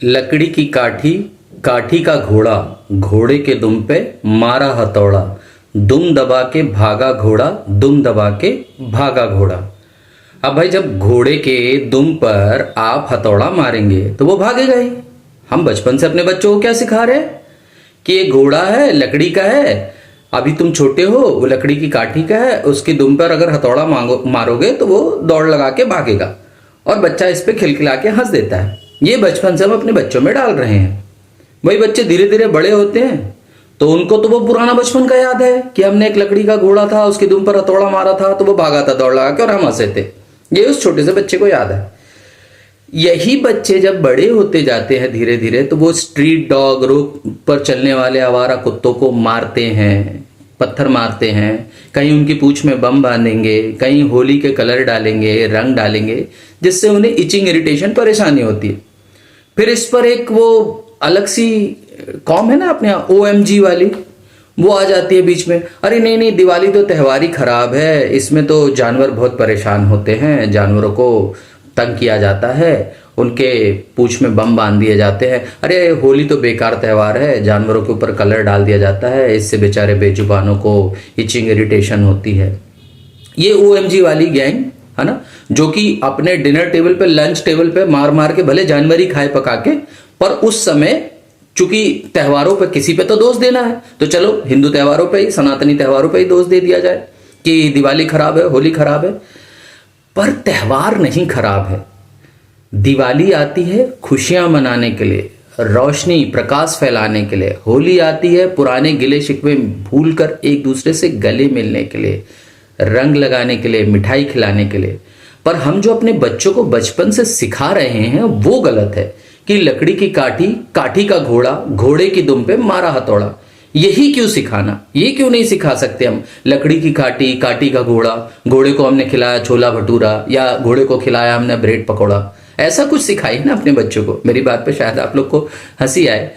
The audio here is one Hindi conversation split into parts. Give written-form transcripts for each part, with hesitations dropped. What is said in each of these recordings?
लकड़ी की काठी, काठी का घोड़ा, घोड़े के दुम पे मारा हथौड़ा, दुम दबा के भागा घोड़ा, दुम दबा के भागा घोड़ा। अब भाई जब घोड़े के दुम पर आप हथौड़ा मारेंगे तो वो भागेगा ही। हम बचपन से अपने बच्चों को क्या सिखा रहे हैं कि ये घोड़ा है, लकड़ी का है, अभी तुम छोटे हो, वो लकड़ी की काठी का है, उसकी दुम पर अगर हथौड़ा मारोगे तो वो दौड़ लगा के भागेगा और बच्चा इस पे खिलखिला के हंस देता है। ये बचपन से हम अपने बच्चों में डाल रहे हैं। वही बच्चे धीरे धीरे बड़े होते हैं तो उनको तो वो पुराना बचपन का याद है कि हमने एक लकड़ी का घोड़ा था, उसकी दुम पर हथौड़ा मारा था तो वो भागा था दौड़ लगा के और हम हंसे थे। ये उस छोटे से बच्चे को याद है। यही बच्चे जब बड़े होते जाते हैं धीरे धीरे तो वो स्ट्रीट डॉग, रोड पर चलने वाले आवारा कुत्तों को मारते हैं, पत्थर मारते हैं, कहीं उनकी पूंछ में बम बांधेंगे, कहीं होली के कलर डालेंगे, रंग डालेंगे, जिससे उन्हें इचिंग, इरिटेशन, परेशानी होती है। फिर इस पर एक वो अलग सी कॉम है ना अपने यहाँ, OMG वाली, वो आ जाती है बीच में। अरे नहीं नहीं, दिवाली तो त्योहार ही खराब है, इसमें तो जानवर बहुत परेशान होते हैं, जानवरों को तंग किया जाता है, उनके पूंछ में बम बांध दिए जाते हैं। अरे होली तो बेकार त्यौहार है, जानवरों के ऊपर कलर डाल दिया जाता है, इससे बेचारे बेजुबानों को इचिंग, इरिटेशन होती है। ये OMG वाली गैंग है ना, जो कि अपने डिनर टेबल पे, लंच टेबल पे मार मार के भले जानवर ही खाए पका के, पर उस समय चूंकि त्योहारों पे किसी पे तो दोष देना है, तो चलो हिंदू त्योहारों पे ही, सनातनी त्योहारों पे ही दोष दे दिया जाए कि दिवाली खराब है, होली खराब है। पर त्योहार नहीं खराब है। दिवाली आती है खुशियां मनाने के लिए, रोशनी, प्रकाश फैलाने के लिए। होली आती है पुराने गिले शिकवे भूलकर एक दूसरे से गले मिलने के लिए, रंग लगाने के लिए, मिठाई खिलाने के लिए। पर हम जो अपने बच्चों को बचपन से सिखा रहे हैं वो गलत है कि लकड़ी की काठी, काठी का घोड़ा, घोड़े की दुम पे मारा हथौड़ा। यही क्यों सिखाना? ये क्यों नहीं सिखा सकते हम? लकड़ी की काठी, काठी का घोड़ा, घोड़े को हमने खिलाया छोला भटूरा, या घोड़े को खिलाया हमने ब्रेड पकौड़ा। ऐसा कुछ सिखाइए ना अपने बच्चों को। मेरी बात पे शायद आप लोग को हंसी आए,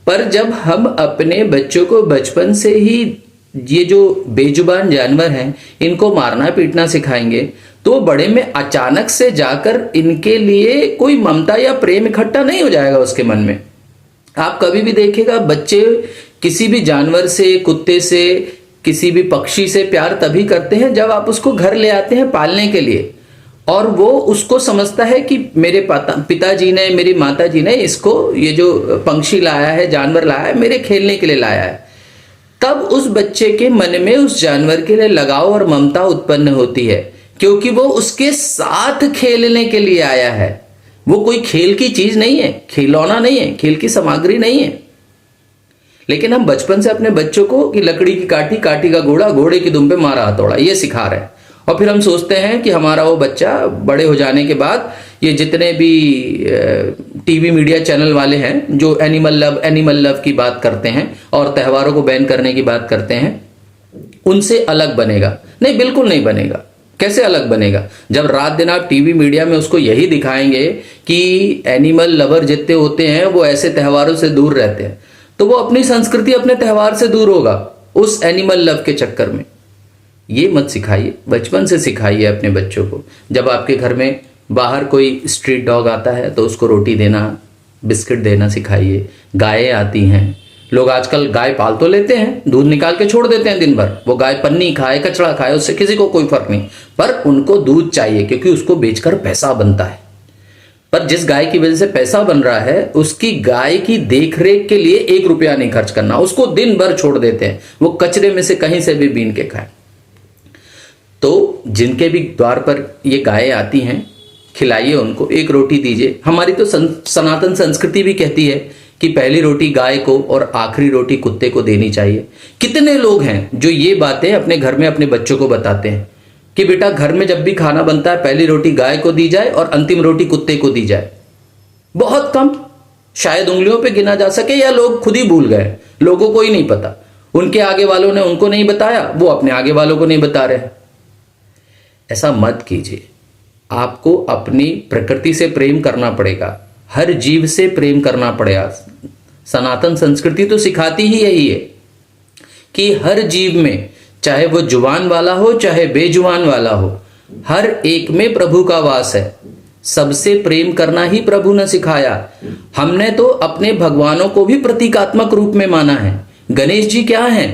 पर जब हम अपने बच्चों को बचपन से ही ये जो बेजुबान जानवर हैं इनको मारना पीटना सिखाएंगे तो बड़े में अचानक से जाकर इनके लिए कोई ममता या प्रेम इकट्ठा नहीं हो जाएगा उसके मन में। आप कभी भी देखिएगा, बच्चे किसी भी जानवर से, कुत्ते से, किसी भी पक्षी से प्यार तभी करते हैं जब आप उसको घर ले आते हैं पालने के लिए, और वो उसको समझता है कि मेरे पिताजी ने, मेरी माताजी ने इसको, ये जो पंक्षी लाया है, जानवर लाया है, मेरे खेलने के लिए लाया है। तब उस बच्चे के मन में उस जानवर के लिए लगाव और ममता उत्पन्न होती है, क्योंकि वो उसके साथ खेलने के लिए आया है। वो कोई खेल की चीज नहीं है, खिलौना नहीं है, खेल की सामग्री नहीं है। लेकिन हम बचपन से अपने बच्चों को कि लकड़ी की काठी, काठी का घोड़ा, घोड़े की दुम पे मारा हथौड़ा, ये सिखा रहे हैं। और फिर हम सोचते हैं कि हमारा वो बच्चा बड़े हो जाने के बाद ये जितने भी टीवी मीडिया चैनल वाले हैं जो एनिमल लव की बात करते हैं और त्योहारों को बैन करने की बात करते हैं, उनसे अलग बनेगा। नहीं, बिल्कुल नहीं बनेगा। कैसे अलग बनेगा? जब रात दिन आप टीवी मीडिया में उसको यही दिखाएंगे कि एनिमल लवर जितने होते हैं वो ऐसे त्योहारों से दूर रहते हैं, तो वो अपनी संस्कृति, अपने त्योहार से दूर होगा उस एनिमल लव के चक्कर में। ये मत सिखाइए, बचपन से सिखाइए अपने बच्चों को। जब आपके घर में बाहर कोई स्ट्रीट डॉग आता है तो उसको रोटी देना, बिस्किट देना सिखाइए। गायें आती हैं, लोग आजकल गाय पाल तो लेते हैं, दूध निकाल के छोड़ देते हैं दिन भर, वो गाय पन्नी खाए, कचड़ा खाए, उससे किसी को कोई फर्क नहीं, पर उनको दूध चाहिए क्योंकि उसको बेचकर पैसा बनता है। पर जिस गाय की वजह से पैसा बन रहा है, उसकी गाय की देखरेख के लिए 1 रुपया नहीं खर्च करना, उसको दिन भर छोड़ देते हैं, वो कचरे में से कहीं से भी बीन के खाए। तो जिनके भी द्वार पर ये गायें आती हैं, खिलाइए उनको, 1 रोटी दीजिए। हमारी तो सनातन संस्कृति भी कहती है कि पहली रोटी गाय को और आखिरी रोटी कुत्ते को देनी चाहिए। कितने लोग हैं जो ये बातें अपने घर में अपने बच्चों को बताते हैं कि बेटा घर में जब भी खाना बनता है पहली रोटी गाय को दी जाए और अंतिम रोटी कुत्ते को दी जाए। बहुत कम, शायद उंगलियों पे गिना जा सके, या लोग खुद ही भूल गए, लोगों को ही नहीं पता, उनके आगे वालों ने उनको नहीं बताया, वो अपने आगे वालों को नहीं बता रहे। ऐसा मत कीजिए। आपको अपनी प्रकृति से प्रेम करना पड़ेगा, हर जीव से प्रेम करना पड़ेगा। सनातन संस्कृति तो सिखाती ही यही है कि हर जीव में, चाहे वो जुबान वाला हो चाहे बेजुबान वाला हो, हर एक में प्रभु का वास है। सबसे प्रेम करना ही प्रभु ने सिखाया। हमने तो अपने भगवानों को भी प्रतीकात्मक रूप में माना है। गणेश जी क्या हैं?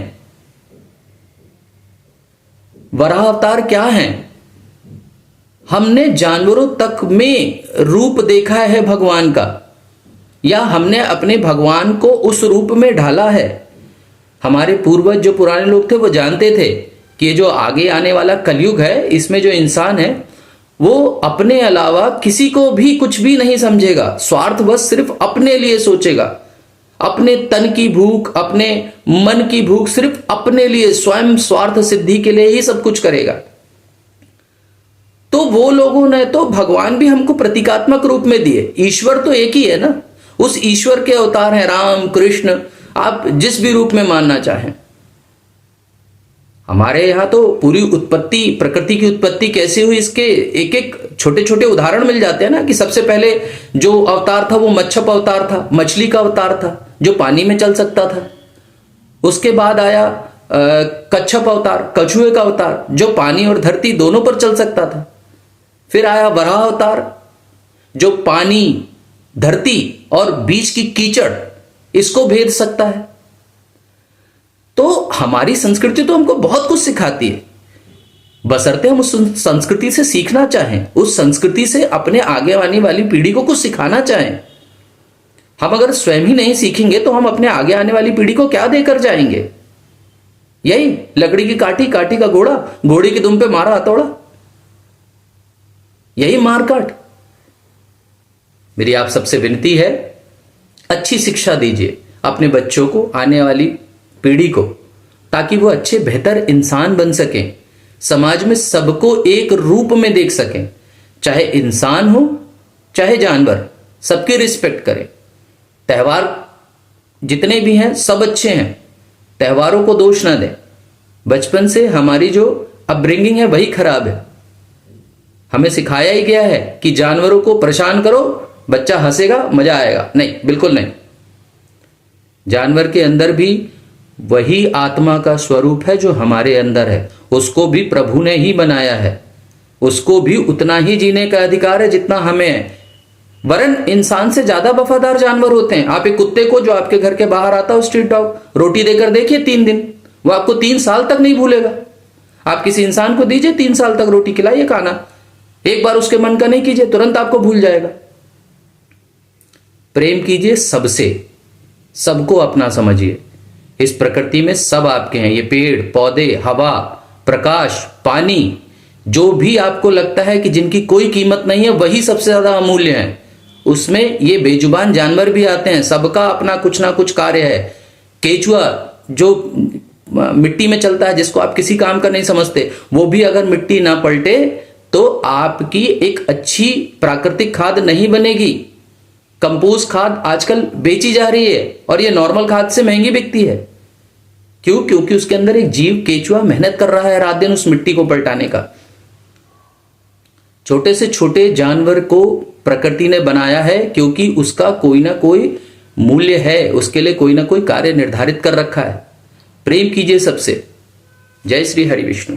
वराह अवतार क्या हैं? हमने जानवरों तक में रूप देखा है भगवान का, या हमने अपने भगवान को उस रूप में ढाला है। हमारे पूर्वज जो पुराने लोग थे वो जानते थे कि ये जो आगे आने वाला कलयुग है, इसमें जो इंसान है वो अपने अलावा किसी को भी कुछ भी नहीं समझेगा, स्वार्थवश सिर्फ अपने लिए सोचेगा। अपने तन की भूख, अपने मन की भूख, सिर्फ अपने लिए, स्वयं स्वार्थ सिद्धि के लिए ही सब कुछ करेगा। तो वो लोगों ने तो भगवान भी हमको प्रतीकात्मक रूप में दिए। ईश्वर तो एक ही है ना, उस ईश्वर के अवतार हैं राम कृष्ण, आप जिस भी रूप में मानना चाहें। हमारे यहां तो पूरी उत्पत्ति, प्रकृति की उत्पत्ति कैसे हुई, इसके एक एक छोटे छोटे उदाहरण मिल जाते हैं ना। कि सबसे पहले जो अवतार था वो मच्छप अवतार था, मछली का अवतार था जो पानी में चल सकता था। उसके बाद आया कच्छप अवतार, कछुए का अवतार जो पानी और धरती दोनों पर चल सकता था। फिर आया वराह अवतार जो पानी, धरती और बीच की कीचड़ इसको भेद सकता है। तो हमारी संस्कृति तो हमको बहुत कुछ सिखाती है, बशर्ते हम उस संस्कृति से सीखना चाहें, उस संस्कृति से अपने आगे आने वाली पीढ़ी को कुछ सिखाना चाहें। हम अगर स्वयं ही नहीं सीखेंगे तो हम अपने आगे आने वाली पीढ़ी को क्या देकर जाएंगे? यही लकड़ी की काठी, काठी का घोड़ा, घोड़े की दुम पे मारा हथौड़ा, यही मारकाट। मेरी आप सबसे विनती है, अच्छी शिक्षा दीजिए अपने बच्चों को, आने वाली पीढ़ी को, ताकि वो अच्छे बेहतर इंसान बन सकें, समाज में सबको एक रूप में देख सकें। चाहे इंसान हो चाहे जानवर, सबकी रिस्पेक्ट करें। त्यौहार जितने भी हैं सब अच्छे हैं, त्योहारों को दोष ना दें। बचपन से हमारी जो अपब्रिंगिंग है वही खराब है। हमें सिखाया ही गया है कि जानवरों को परेशान करो, बच्चा हंसेगा, मजा आएगा। नहीं, बिल्कुल नहीं। जानवर के अंदर भी वही आत्मा का स्वरूप है जो हमारे अंदर है, उसको भी प्रभु ने ही बनाया है, उसको भी उतना ही जीने का अधिकार है जितना हमें है। वरन इंसान से ज्यादा वफादार जानवर होते हैं। आप एक कुत्ते को जो आपके घर के बाहर आता है, स्ट्रीट डॉग, रोटी देकर देखिए 3 दिन, वो आपको 3 साल तक नहीं भूलेगा। आप किसी इंसान को दीजिए 3 साल तक रोटी खिलाइए, खाना, एक बार उसके मन का नहीं कीजिए, तुरंत आपको भूल जाएगा। प्रेम कीजिए सबसे, सबको अपना समझिए। इस प्रकृति में सब आपके हैं, ये पेड़ पौधे, हवा, प्रकाश, पानी, जो भी आपको लगता है कि जिनकी कोई कीमत नहीं है, वही सबसे ज्यादा अमूल्य है। उसमें ये बेजुबान जानवर भी आते हैं, सबका अपना कुछ ना कुछ कार्य है। केचुआ जो मिट्टी में चलता है, जिसको आप किसी काम का नहीं समझते, वो भी अगर मिट्टी ना पलटे तो आपकी एक अच्छी प्राकृतिक खाद नहीं बनेगी। कंपोस्ट खाद आजकल बेची जा रही है और ये नॉर्मल खाद से महंगी बिकती है। क्यों? क्योंकि उसके अंदर एक जीव केचुआ मेहनत कर रहा है रात दिन उस मिट्टी को पलटाने का। छोटे से छोटे जानवर को प्रकृति ने बनाया है क्योंकि उसका कोई ना कोई मूल्य है, उसके लिए कोई ना कोई कार्य निर्धारित कर रखा है। प्रेम कीजिए सबसे। जय श्री हरि विष्णु।